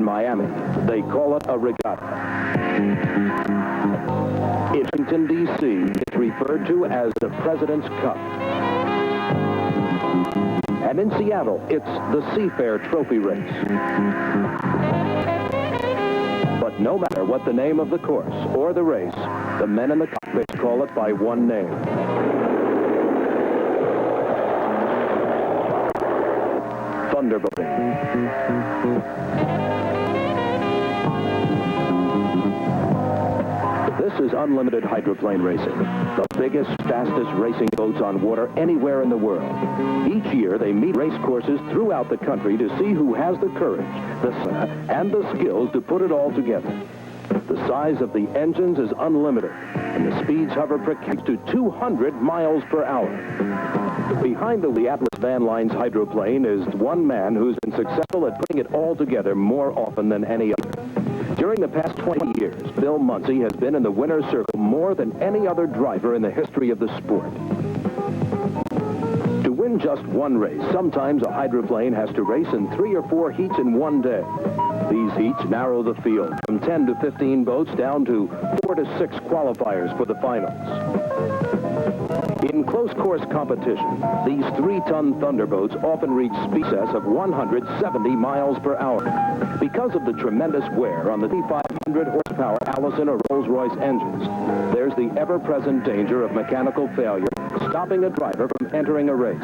in Miami. They call it a regatta. In Washington, D.C., it's referred to as the President's Cup. And in Seattle, it's the Seafair Trophy Race. But no matter what the name of the course or the race, the men in the cockpits call it by one name. Thunderboating. This is unlimited hydroplane racing, the biggest, fastest racing boats on water anywhere in the world. Each year, they meet race courses throughout the country to see who has the courage, and the skills to put it all together. The size of the engines is unlimited, and the speeds hover precarious to 200 miles per hour. Behind the Atlas Van Line's hydroplane is one man who's been successful at putting it all together more often than any other. During the past 20 years, Bill Munsey has been in the winner's circle more than any other driver in the history of the sport. To win just one race, sometimes a hydroplane has to race in 3 or 4 heats in one day. These heats narrow the field from 10 to 15 boats down to 4 to 6 qualifiers for the finals. In close course competition, these 3-ton thunderboats often reach speed excess of 170 miles per hour. Because of the tremendous wear on the 500 horsepower Allison or Rolls-Royce engines, there's the ever-present danger of mechanical failure stopping a driver from entering a race,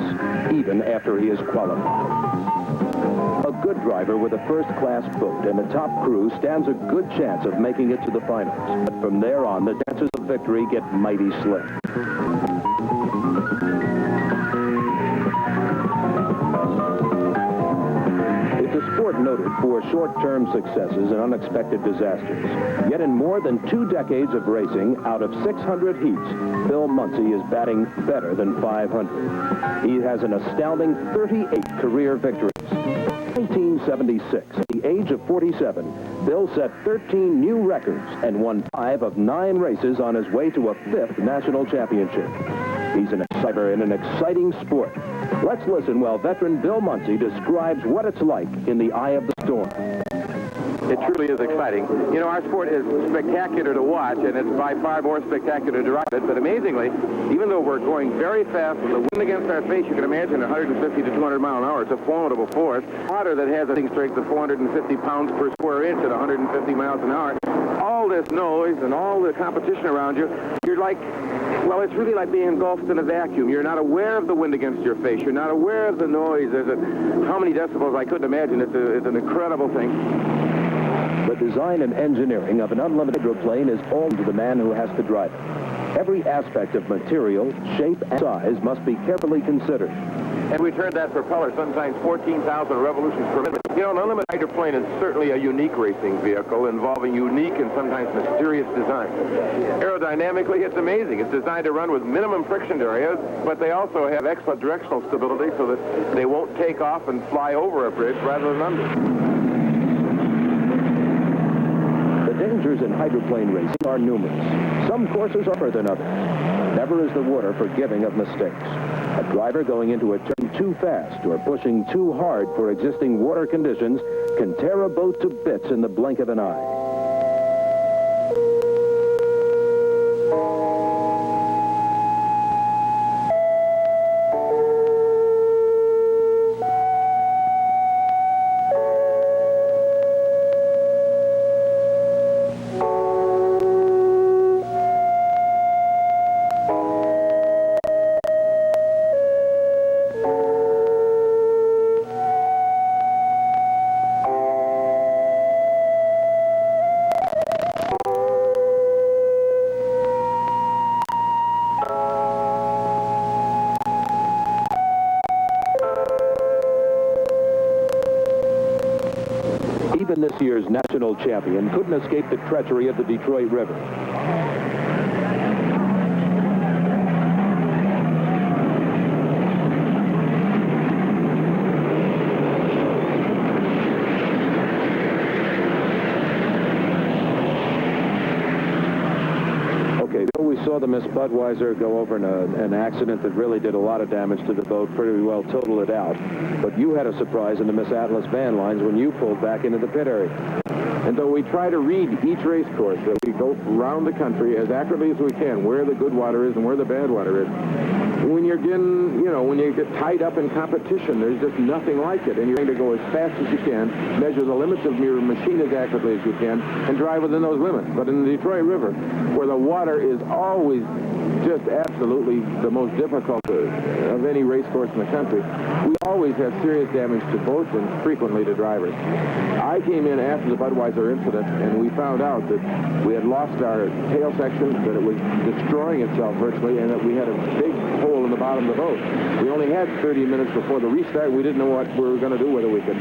even after he is qualified. A good driver with a first-class boat and a top crew stands a good chance of making it to the finals. But from there on, the chances of victory get mighty slim. It's a sport noted for short-term successes and unexpected disasters. Yet in more than 2 decades of racing, out of 600 heats, Bill Munsey is batting better than 500. He has an astounding 38 career victories. In 1976, at the age of 47, Bill set 13 new records and won 5 of 9 races on his way to a 5th national championship. He's an exciter in an exciting sport. Let's listen while veteran Bill Munsey describes what it's like in the eye of the storm. It truly is exciting. You know, our sport is spectacular to watch, and it's by far more spectacular to drive it. But amazingly, even though we're going very fast with the wind against our face, you can imagine 150 to 200 mile an hour. It's a formidable force. Water that has a strength of 450 pounds per square inch at 150 miles an hour. All this noise and all the competition around you, you're like, well, it's really like being engulfed in a vacuum. You're not aware of the wind against your face. You're not aware of the noise. How many decibels? I couldn't imagine. It's an incredible thing. The design and engineering of an unlimited hydroplane is all to the man who has to drive it. Every aspect of material, shape, and size must be carefully considered. And we turned that propeller sometimes 14,000 revolutions per minute. You know, an unlimited hydroplane is certainly a unique racing vehicle involving unique and sometimes mysterious design. Aerodynamically, it's amazing. It's designed to run with minimum friction areas, but they also have excellent directional stability so that they won't take off and fly over a bridge rather than under. The dangers in hydroplane racing are numerous. Some courses are tougher than others. Never is the water forgiving of mistakes. A driver going into a turn too fast or pushing too hard for existing water conditions can tear a boat to bits in the blink of an eye. Even this year's national champion couldn't escape the treachery of the Detroit River. Okay, Bill, we saw saw the Miss Budweiser go over in an accident that really did a lot of damage to the boat, pretty well totaled it out. But you had a surprise in the Miss Atlas van lines when you pulled back into the pit area. And though we try to read each race course, that we go around the country as accurately as we can, where the good water is and where the bad water is. When you're getting, when you get tied up in competition, there's just nothing like it. And you're going to go as fast as you can, measure the limits of your machine as accurately as you can, and drive within those limits. But in the Detroit River, where the water is always just absolutely the most difficult of any race course in the country, we always have serious damage to boats and frequently to drivers. I came in after the Budweiser incident, and we found out that we had lost our tail section, that it was destroying itself virtually, and that we had a big hole in the bottom of the boat. We only had 30 minutes before the restart. We didn't know what we were going to do, whether we could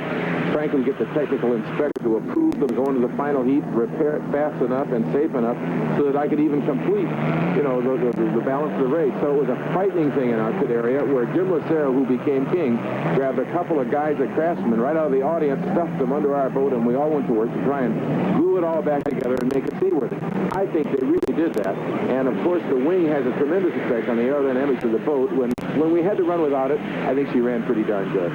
frankly get the technical inspector to approve them going to the final heat, repair it fast enough and safe enough so that I could even complete, the balance of the race. So it was a frightening thing in our pit area where Jim Lucero, who became king, grabbed a couple of guys at Craftsman right out of the audience, stuffed them under our boat, and we all went to work to try and glue it all back together and make it seaworthy. I think they really did that. And of course, the wing has a tremendous effect on the aerodynamics of the boat. When we had to run without it, I think she ran pretty darn good.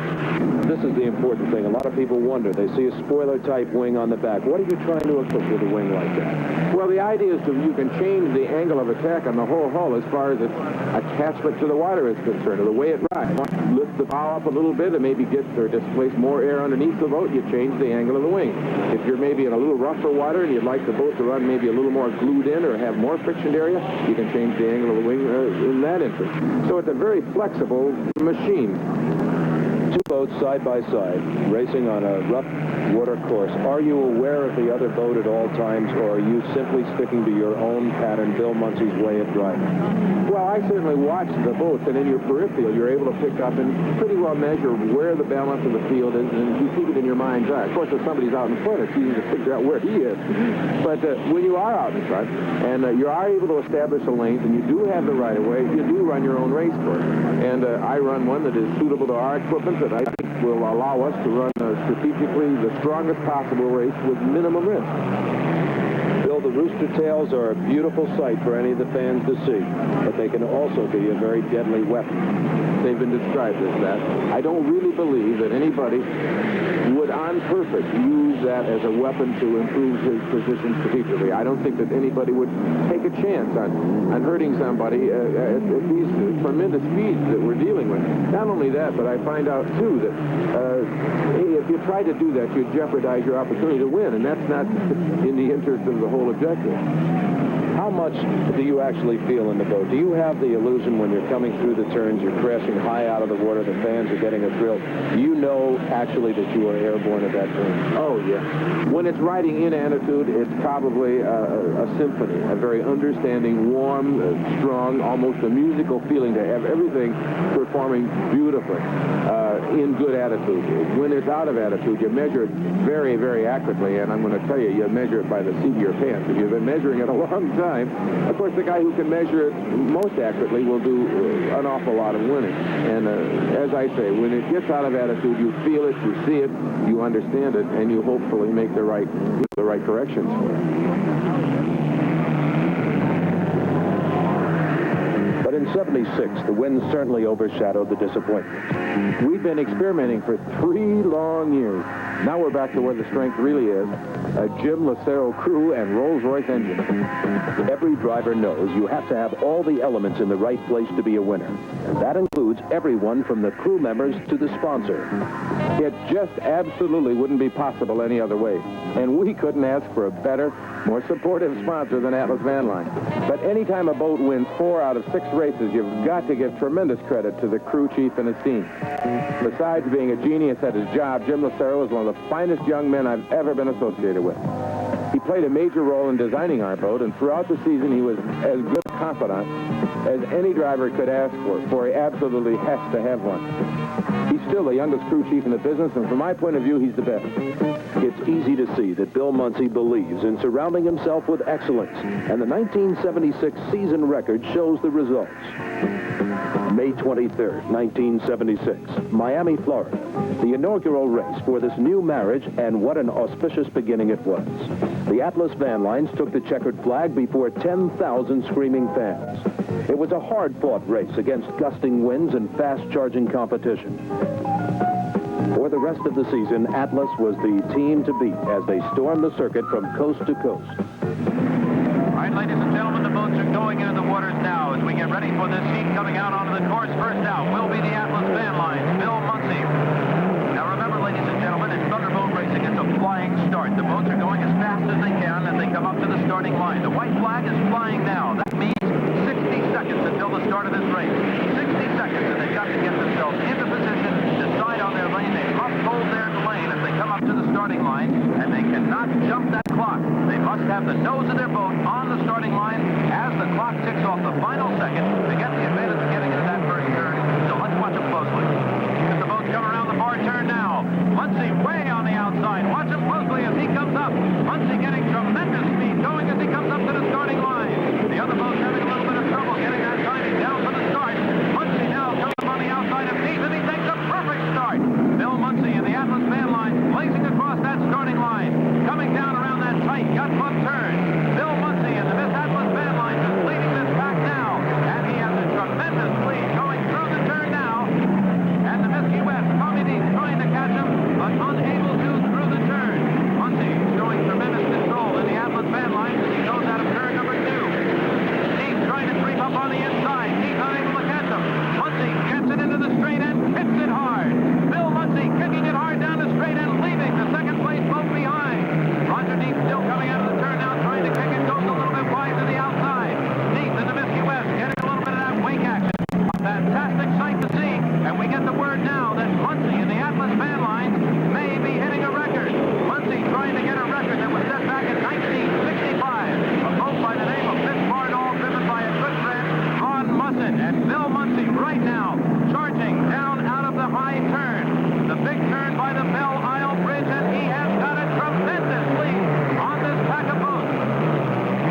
This is the important thing. A lot of people wonder. They see a spoiler-type wing on the back. What are you trying to accomplish with a wing like that? Well, the idea is you can change the angle of attack on the whole hull as far as its attachment to the water is concerned, or the way it rides. Lift the bow up a little bit and maybe get or displace more air underneath the boat, you change the angle of the wing. If you're maybe in a little rougher water and you'd like the boat to run maybe a little more glued in or have more friction area, you can change the angle of the wing in that interest. So it's a very flexible machine. Two boats side by side, racing on a rough water course. Are you aware of the other boat at all times, or are you simply sticking to your own pattern, Bill Muncie's way of driving? Well, I certainly watch the boats, and in your peripheral, you're able to pick up and pretty well measure where the balance of the field is, and you keep it in your mind's eye. Of course, if somebody's out in front, it's easy to figure out where he is. But when you are out in front, and you are able to establish a lane, and you do have the right-of-way, you do run your own race course. And I run one that is suitable to our equipment, that I think will allow us to run strategically the strongest possible race with minimum risk. Bill, the rooster tails are a beautiful sight for any of the fans to see, but they can also be a very deadly weapon. They've been described as that. I don't really believe that anybody would on purpose use that as a weapon to improve his position strategically. I don't think that anybody would take a chance on hurting somebody at these tremendous speeds that we're dealing with. Not only that, but I find out, too, that if you try to do that, you jeopardize your opportunity to win, and that's not in the interest of the whole objective. How much do you actually feel in the boat? Do you have the illusion when you're coming through the turns, you're crashing high out of the water, the fans are getting a thrill? Do you know actually that you are airborne at that turn? Oh, yeah. When it's riding in attitude, it's probably a symphony, a very understanding, warm, strong, almost a musical feeling to have everything performing beautifully in good attitude. When it's out of attitude, you measure it very, very accurately, and I'm going to tell you, you measure it by the seat of your pants. If you've been measuring it a long time, of course, the guy who can measure it most accurately will do an awful lot of winning. And as I say, when it gets out of attitude, you feel it, you see it, you understand it, and you hopefully make the right corrections. But in '76, the win certainly overshadowed the disappointment. We've been experimenting for 3 long years. Now we're back to where the strength really is. A Jim Lucero crew and Rolls-Royce engine. Every driver knows you have to have all the elements in the right place to be a winner. And that includes everyone from the crew members to the sponsor. It just absolutely wouldn't be possible any other way. And we couldn't ask for a better, more supportive sponsor than Atlas Van Line. But anytime a boat wins 4 out of 6 races, you've got to give tremendous credit to the crew chief and his team. Besides being a genius at his job, Jim Lucero is one of the finest young men I've ever been associated with. He played a major role in designing our boat, and throughout the season he was as good a confidant as any driver could ask for he absolutely has to have one. He's still the youngest crew chief in the business, and from my point of view, he's the best. It's easy to see that Bill Muncie believes in surrounding himself with excellence, and the 1976 season record shows the results. May 23rd, 1976, Miami, Florida. The inaugural race for this new marriage, and what an auspicious beginning it was. The Atlas van lines took the checkered flag before 10,000 screaming fans. It was a hard-fought race against gusting winds and fast-charging competition. For the rest of the season, Atlas was the team to beat as they stormed the circuit from coast to coast. All right, ladies and gentlemen, the boats are going into the waters now as we get ready for this heat. Coming out onto the course first out will be the Atlas van lines, Bill Muncy. Now remember, ladies and gentlemen, in Thunderboat racing, it's a flying start. The boats are going as fast as they can as they come up to the starting line. The white flag is flying now. That means 60 seconds until the start of this race. 60 seconds, and they've got to get themselves into position, decide on their lane. They must hold their lane as they come up to the starting line, and they cannot jump that clock. They must have the nose of their boat on the starting line as the clock ticks off the final second to get the advantage of getting into that first turn. So let's watch them closely. As the boats come around the bar turn now. Muncy way on the outside. Watch him closely as he comes up. Muncy getting tremendous speed going as he comes up to the starting line. The other boat's having a little bit of trouble getting that timing down for the start. Muncy now comes up on the outside of Neath, and he takes a perfect start. Bill Muncy in the Atlas van line blazing across that starting line. Coming down around that tight gut club turn. Bill Muncy in the Miss Atlas van line is leading this pack now. And he has a tremendous lead going through the turn now. And the Miss US, Tommy Dean trying to catch him, but unable to through the turn. Muncy showing tremendous control in the Atlas van line as he goes out of turn number 2. Dean trying to creep up on the inside. He's unable to catch him. Muncy gets it into the straight end, hits it hard. Bill Muncy kicking it hard down the straight end, leaving the second place boat behind. Roger Deep still coming out of the turn now, trying to kick it, goes a little bit wide to the outside. Deep in the Miss US getting a little bit of that wake action. A fantastic sight to see, and we get the word now that Muncy in the Atlas van lines may be hitting a record. Muncy trying to get a record that was set back in 1965. A boat by the name of Miss Bardall, driven by a good friend, Ron Musson. And Bill Muncy right now charging down out of the high turn. The big turn by the Bell Isle Bridge, and he has got a tremendous lead on this pack of boats.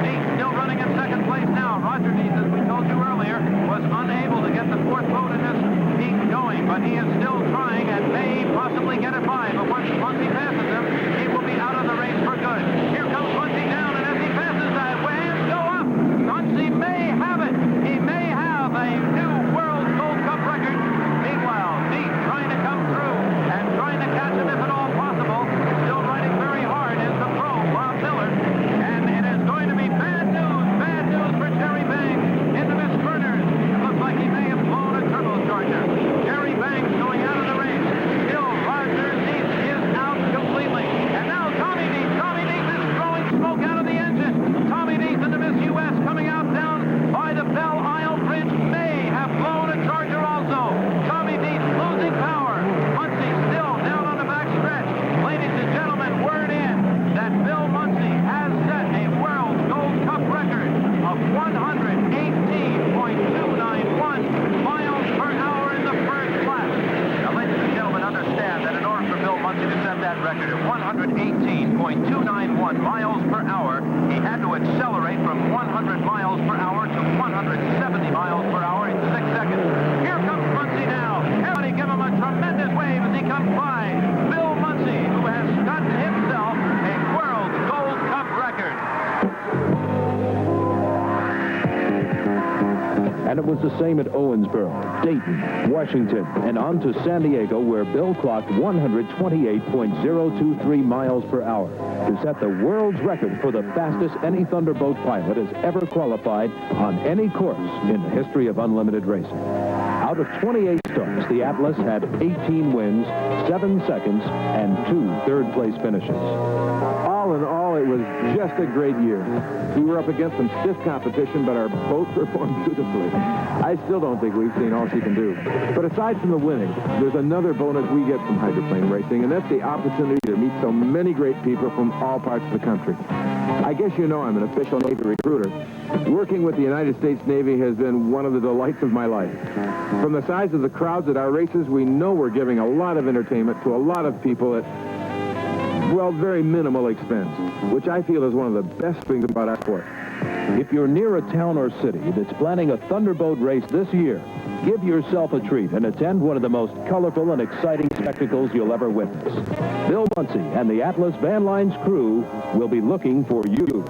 Dean still running in second place now. Roger Dean, as we told you earlier, was unable to get the fourth boat in this heat going, but he is still trying and may possibly get it by. But once Muncy passes him, he will be out of the race for good. Here comes Muncy down, and as he passes that, hands go up. Muncy may have it. He may have a new World Gold Cup record. Meanwhile, Dean trying to come through and trying to catch him if at all possible. Still riding very hard is the pro, Bob Miller. And it is going to be bad news for Jerry Banks in the Miss Burners. It looks like he may have blown a turbocharger. Jerry Banks going out of the race. Still, Roger Deep is out completely. And now Tommy Deep is throwing smoke out of the engine. Tommy Deep in the Miss US coming out down by the Bell Isle Bridge may have blown a charger also. Tommy Deep losing power. Muncy still down on the back stretch. Ladies and gentlemen, word in that Bill Muncy has set a World Gold Cup record of 118.291 miles per hour in the first class. Now, ladies and gentlemen, understand that in order for Bill Muncy to set that record of 118.291 miles per hour, he had to accelerate from 100 miles per hour to 170 miles per hour in 6 seconds. Here comes Muncy now. Everybody give him a tremendous wave as he comes by. Bill Muncy, who has gotten himself a World Gold Cup record. And it was the same at Owensboro, Dayton, Washington, and on to San Diego, where Bill clocked 128.023 miles per hour to set the world's record for the fastest any Thunderboat pilot has ever qualified on any course in the history of unlimited racing. Out of 28 starts, the Atlas had 18 wins, 7 seconds, and 2 third-place finishes. All in all, it was just a great year. We were up against some stiff competition, but our boat performed beautifully. I still don't think we've seen all she can do. But aside from the winning, there's another bonus we get from hydroplane racing, and that's the opportunity to meet so many great people from all parts of the country. I guess you know I'm an official Navy recruiter. Working with the United States Navy has been one of the delights of my life. From the size of the crowds at our races, we know we're giving a lot of entertainment to a lot of people at, well, very minimal expense, which I feel is one of the best things about our sport. If you're near a town or city that's planning a Thunderboat race this year, Give yourself a treat and attend one of the most colorful and exciting spectacles you'll ever witness. Bill Muncy and the Atlas Van Lines crew will be looking for you.